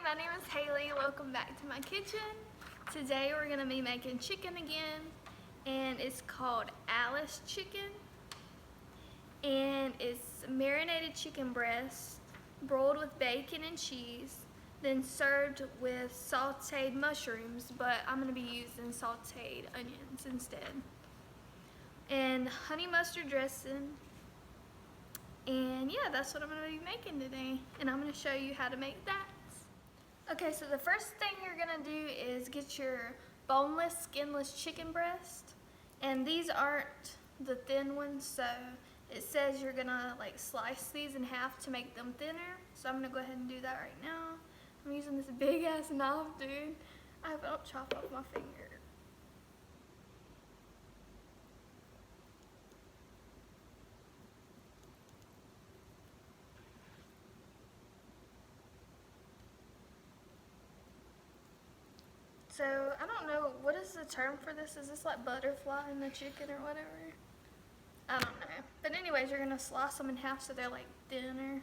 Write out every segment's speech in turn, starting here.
my name is Haley. Welcome back to my kitchen. Today we're gonna be making chicken again, and it's called Alice chicken. And it's marinated chicken breast, broiled with bacon and cheese, then served with sauteed mushrooms, but I'm gonna be using sauteed onions instead. And honey mustard dressing. And yeah, that's what I'm gonna be making today. And I'm gonna show you how to make that. Okay, so the first thing you're gonna do is get your boneless, skinless chicken breast. And these aren't the thin ones, so it says you're gonna like slice these in half to make them thinner. So I'm gonna go ahead and do that right now. I'm using this big ass knife, dude. I hope I don't chop off my finger. So, I don't know, what is the term for this? Is this like butterfly in the chicken or whatever? I don't know. But anyways, you're gonna slice them in half so they're like thinner.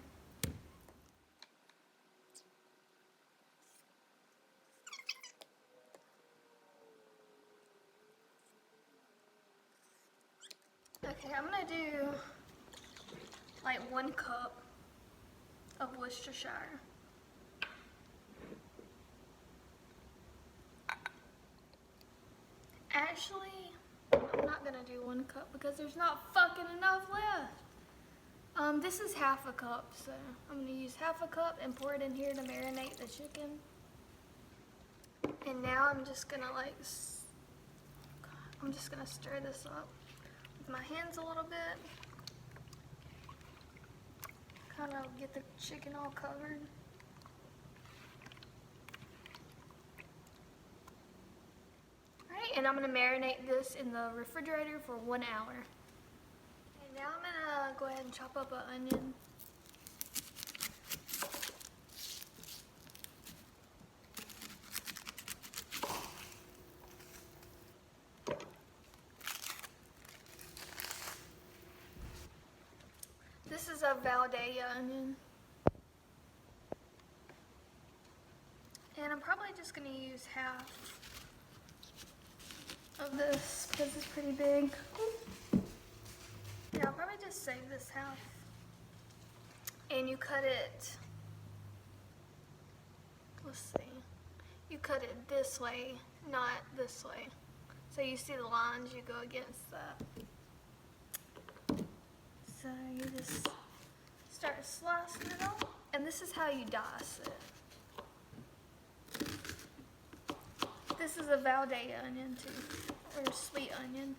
Okay, I'm gonna do like 1 cup of Worcestershire. Actually, I'm not gonna do 1 cup because there's not fucking enough left. This is half a cup, so I'm gonna use half a cup and pour it in here to marinate the chicken. And now I'm just gonna stir this up with my hands a little bit. Kind of get the chicken all covered. And I'm gonna marinate this in the refrigerator for 1 hour. And now I'm gonna go ahead and chop up an onion. This is a Valdea onion. And I'm probably just gonna use half of this because it's pretty big. Yeah, I'll probably just save this half. And you cut it, let's see, you cut it this way, not this way. So you see the lines, you go against that. So you just start slicing it off, and this is how you dice it. This is a Valdea onion too, or sweet onion.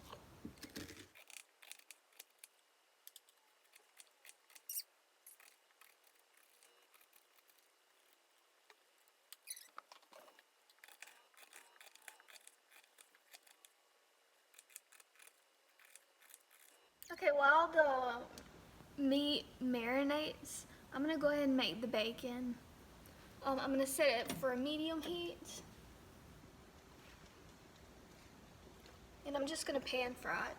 Okay, while the meat marinates, I'm gonna go ahead and make the bacon. I'm gonna set it for a medium heat. And I'm just gonna pan fry it.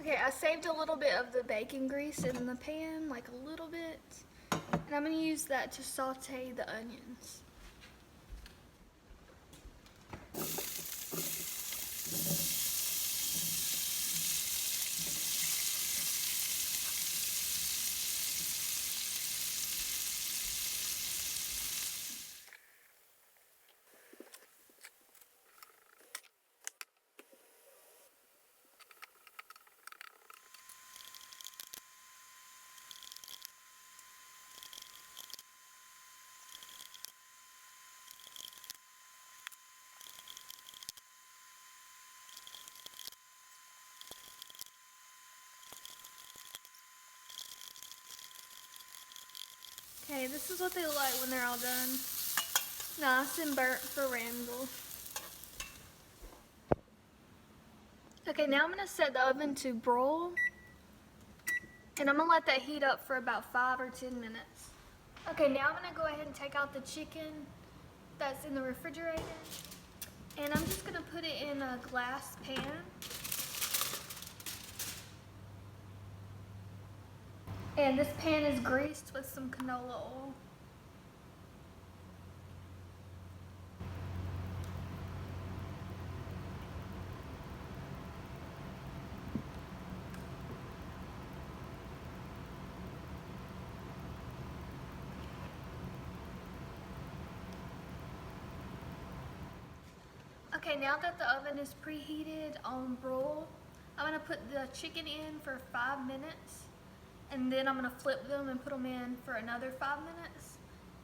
Okay, I saved a little bit of the bacon grease in the pan, like a little bit. And I'm gonna use that to saute the onions. Okay, this is what they look like when they're all done. Nice and burnt for Randall. Okay, now I'm gonna set the oven to broil. And I'm gonna let that heat up for about 5 or 10 minutes. Okay, now I'm gonna go ahead and take out the chicken that's in the refrigerator. And I'm just gonna put it in a glass pan. And this pan is greased with some canola oil. Okay, now that the oven is preheated on broil, I'm gonna put the chicken in for 5 minutes, and then I'm gonna flip them and put them in for another 5 minutes,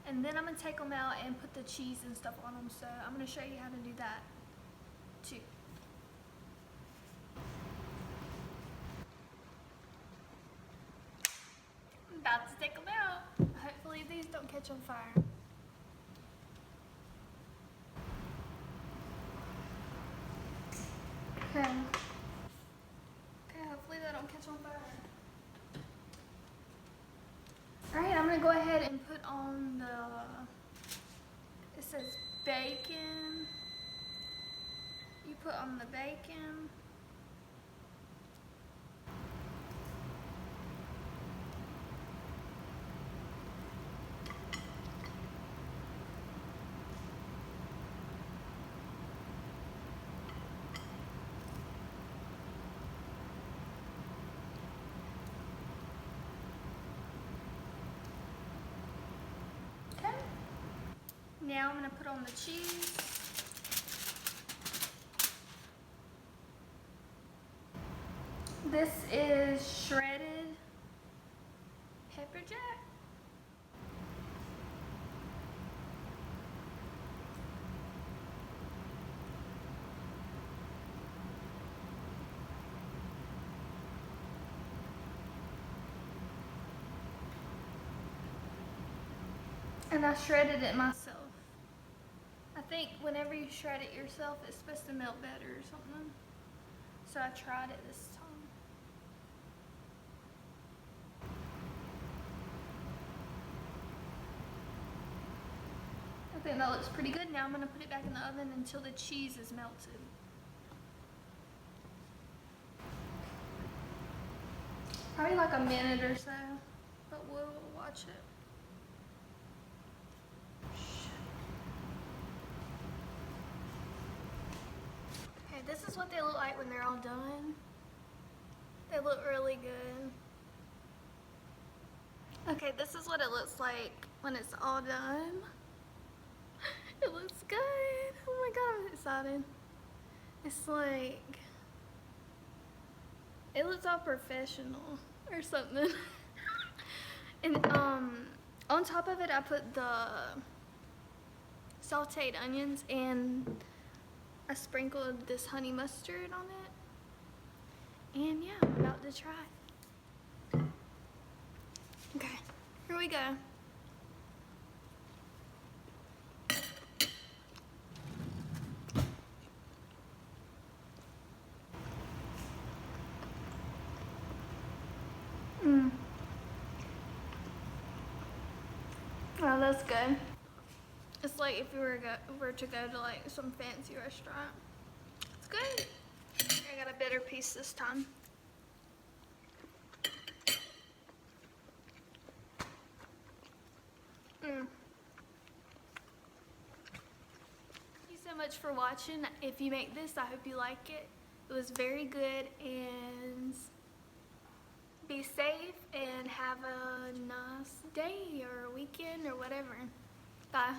and then I'm gonna take them out and put the cheese and stuff on them. So I'm gonna show you how to do that too. I'm about to take them out. Hopefully these don't catch on fire. Okay. Okay, hopefully they don't catch on fire. Alright, I'm gonna go ahead and put on it says bacon. You put on the bacon. Now I'm gonna put on the cheese. This is shredded pepper jack. And I shredded it myself. I think whenever you shred it yourself, it's supposed to melt better or something. So I tried it this time. I think that looks pretty good. Now I'm gonna put it back in the oven until the cheese is melted. Probably like a minute or so, but we'll watch it. Okay, this is what they look like when they're all done. They look really good. Okay, this is what it looks like when it's all done. It looks good. Oh my god, I'm excited. It's like, it looks all professional or something. And on top of it, I put the sauteed onions and I sprinkled this honey mustard on it. And yeah, I'm about to try it. Okay, here we go. Oh, that's good. It's like if you were to go to like some fancy restaurant. It's good. I got a better piece this time. Thank you so much for watching. If you make this, I hope you like it. It was very good, and be safe and have a nice day or weekend or whatever. Bye.